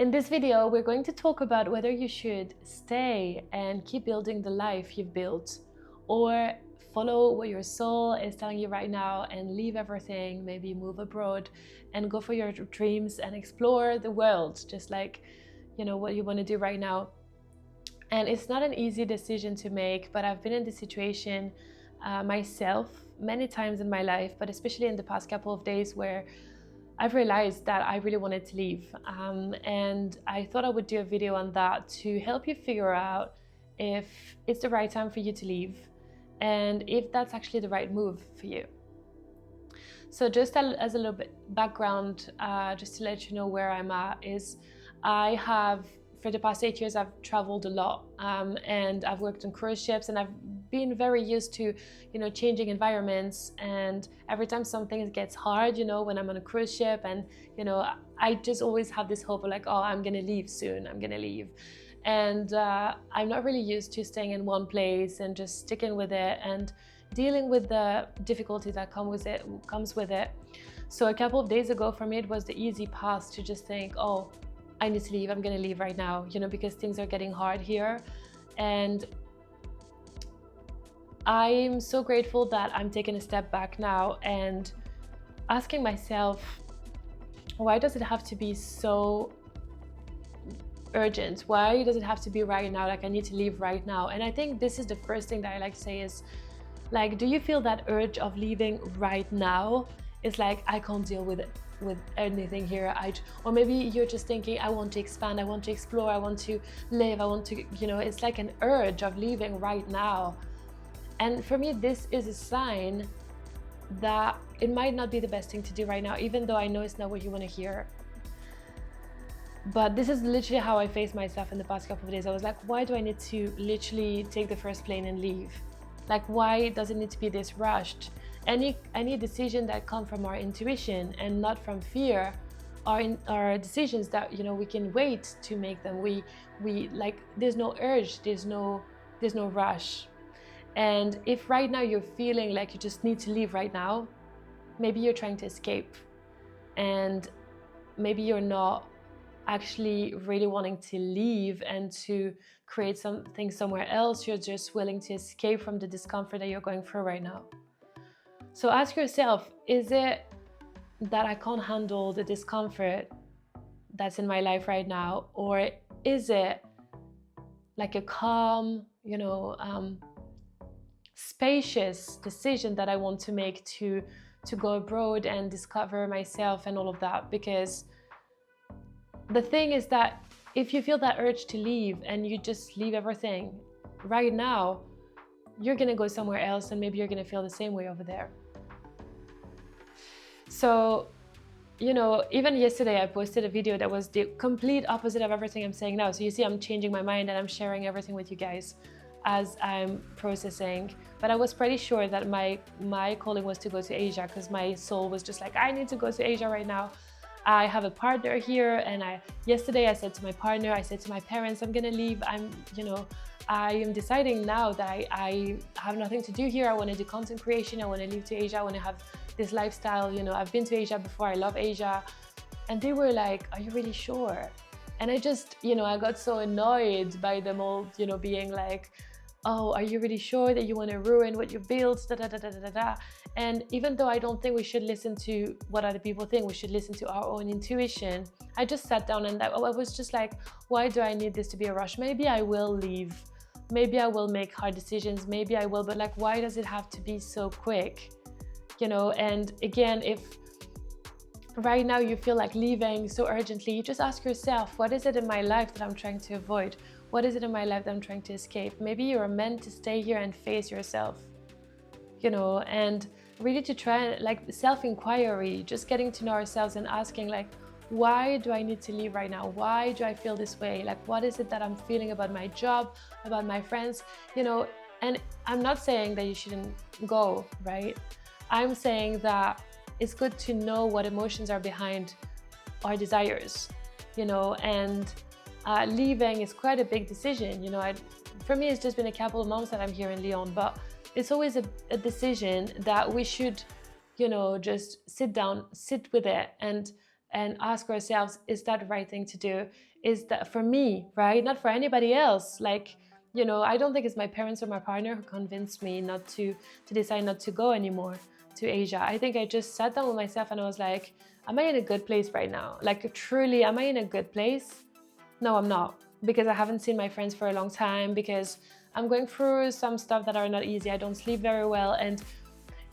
In this video, we're going to talk about whether you should stay and keep building the life you've built, or follow what your soul is telling you right now and leave everything, maybe move abroad and go for your dreams and explore the world, just like, what you want to do right now. And it's not an easy decision to make, but I've been in this situation myself many times in my life, but especially in the past couple of days where I've realized that I really wanted to leave, and I thought I would do a video on that to help you figure out if it's the right time for you to leave and if that's actually the right move for you. So just as a little bit background, just to let you know where I'm at, is I have, for the past 8 years, I've traveled a lot, and I've worked on cruise ships, and I've been very used to, changing environments. And every time something gets hard, when I'm on a cruise ship, and, I just always have this hope of like, oh, I'm gonna leave soon, I'm gonna leave. And I'm not really used to staying in one place and just sticking with it and dealing with the difficulties that comes with it. So a couple of days ago, for me, it was the easy path to just think, oh, I need to leave, I'm gonna leave right now, because things are getting hard here. And I'm so grateful that I'm taking a step back now and asking myself, why does it have to be so urgent? Why does it have to be right now? Like, I need to leave right now. And I think this is the first thing that I like to say is, like, do you feel that urge of leaving right now? It's like, I can't deal with it, with anything here. Or maybe you're just thinking, I want to expand, I want to explore, I want to live, I want to, it's like an urge of leaving right now. And for me, this is a sign that it might not be the best thing to do right now, even though I know it's not what you want to hear. But this is literally how I faced myself in the past couple of days. I was like, why do I need to literally take the first plane and leave? Like, why does it need to be this rushed? Any decision that come from our intuition and not from fear are decisions that we can wait to make them. We like, there's no urge, there's no rush. And if right now you're feeling like you just need to leave right now, maybe you're trying to escape, and maybe you're not actually really wanting to leave and to create something somewhere else. You're just willing to escape from the discomfort that you're going through right now. So ask yourself, is it that I can't handle the discomfort that's in my life right now? Or is it like a calm, spacious decision that I want to make to go abroad and discover myself and all of that? Because the thing is that if you feel that urge to leave and you just leave everything right now, you're gonna go somewhere else and maybe you're gonna feel the same way over there. So, even yesterday I posted a video that was the complete opposite of everything I'm saying now. So you see, I'm changing my mind and I'm sharing everything with you guys as I'm processing. But I was pretty sure that my calling was to go to Asia, because my soul was just like, I need to go to Asia right now. I have a partner here, and yesterday I said to my partner, I said to my parents, I'm gonna leave. I am deciding now that I have nothing to do here. I want to do content creation. I want to leave to Asia. I want to have this lifestyle. I've been to Asia before. I love Asia. And they were like, are you really sure? And I just, I got so annoyed by them all, being like, oh, are you really sure that you want to ruin what you built? Da, da, da, da, da, da. And even though I don't think we should listen to what other people think, we should listen to our own intuition. I just sat down and I was just like, why do I need this to be a rush? Maybe I will leave. Maybe I will make hard decisions. Maybe I will, but like, why does it have to be so quick? And again, if right now you feel like leaving so urgently, you just ask yourself, what is it in my life that I'm trying to avoid? What is it in my life that I'm trying to escape? Maybe you're meant to stay here and face yourself, and really to try, like, self-inquiry, just getting to know ourselves and asking, like, why do I need to leave right now? Why do I feel this way? Like, what is it that I'm feeling about my job, about my friends, And I'm not saying that you shouldn't go, right? I'm saying that it's good to know what emotions are behind our desires, and leaving is quite a big decision. For me, it's just been a couple of months that I'm here in Lyon, but it's always a decision that we should, just sit down, sit with it, and and ask ourselves, is that the right thing to do? Is that for me, right? Not for anybody else. Like, you know, I don't think it's my parents or my partner who convinced me not to decide not to go anymore to Asia. I think I just sat down with myself and I was like, am I in a good place right now? Like, truly, am I in a good place? No, I'm not, because I haven't seen my friends for a long time, because I'm going through some stuff that are not easy. I don't sleep very well, and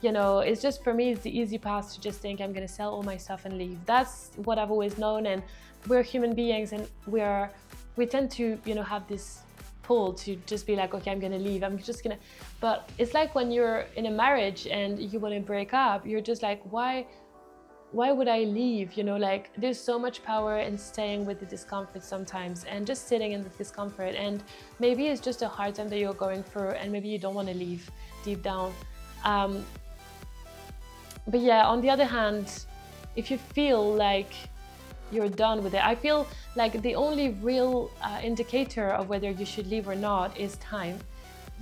you know, it's just, for me, it's the easy path to just think I'm gonna sell all my stuff and leave. That's what I've always known, and we're human beings, and we tend to, you know, have this pull to just be like, okay, I'm gonna leave, I'm just gonna. But it's like when you're in a marriage and you want to break up, you're just like, why would I leave? You know, like, there's so much power in staying with the discomfort sometimes, and just sitting in the discomfort. And maybe it's just a hard time that you're going through, and maybe you don't want to leave deep down. But yeah, on the other hand, if you feel like you're done with it, I feel like the only real indicator of whether you should leave or not is time.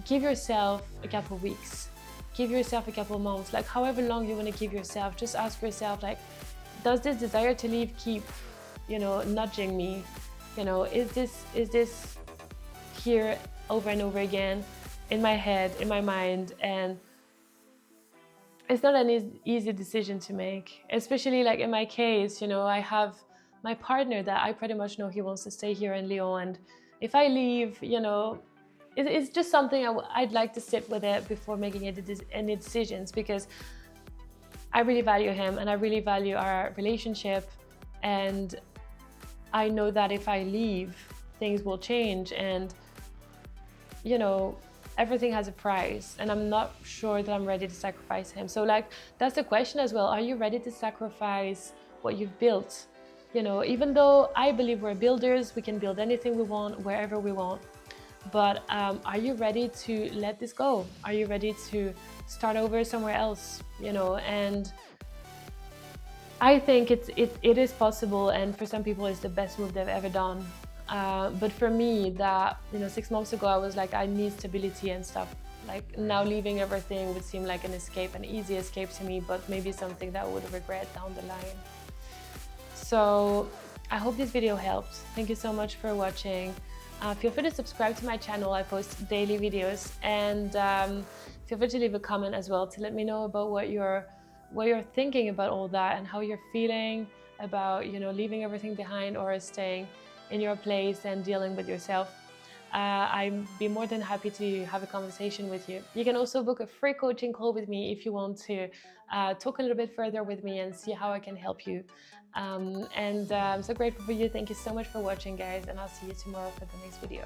Give yourself a couple of weeks, give yourself a couple of months, like however long you want to give yourself. Just ask yourself, like, does this desire to leave keep, you know, nudging me? You know, is this here over and over again in my head, in my mind? And it's not an easy decision to make, especially like in my case. You know, I have my partner that I pretty much know he wants to stay here in Lyon, and if I leave, you know, it's just something I'd like to sit with it before making any decisions, because I really value him and I really value our relationship, and I know that if I leave, things will change, and you know, everything has a price, and I'm not sure that I'm ready to sacrifice him. So like, that's the question as well. Are you ready to sacrifice what you've built? You know, even though I believe we're builders, we can build anything we want, wherever we want. But are you ready to let this go? Are you ready to start over somewhere else? You know, and I think it is possible, and for some people it's the best move they've ever done. But for me, that, you know, 6 months ago, I was like, I need stability and stuff. Like, now leaving everything would seem like an escape, an easy escape to me, but maybe something that I would regret down the line. So I hope this video helped. Thank you so much for watching. Feel free to subscribe to my channel. I post daily videos, and feel free to leave a comment as well to let me know about what you're thinking about all that, and how you're feeling about, you know, leaving everything behind or staying in your place and dealing with yourself. I'd be more than happy to have a conversation with you. You can also book a free coaching call with me if you want to talk a little bit further with me and see how I can help you. I'm so grateful for you. Thank you so much for watching, guys, and I'll see you tomorrow for the next video.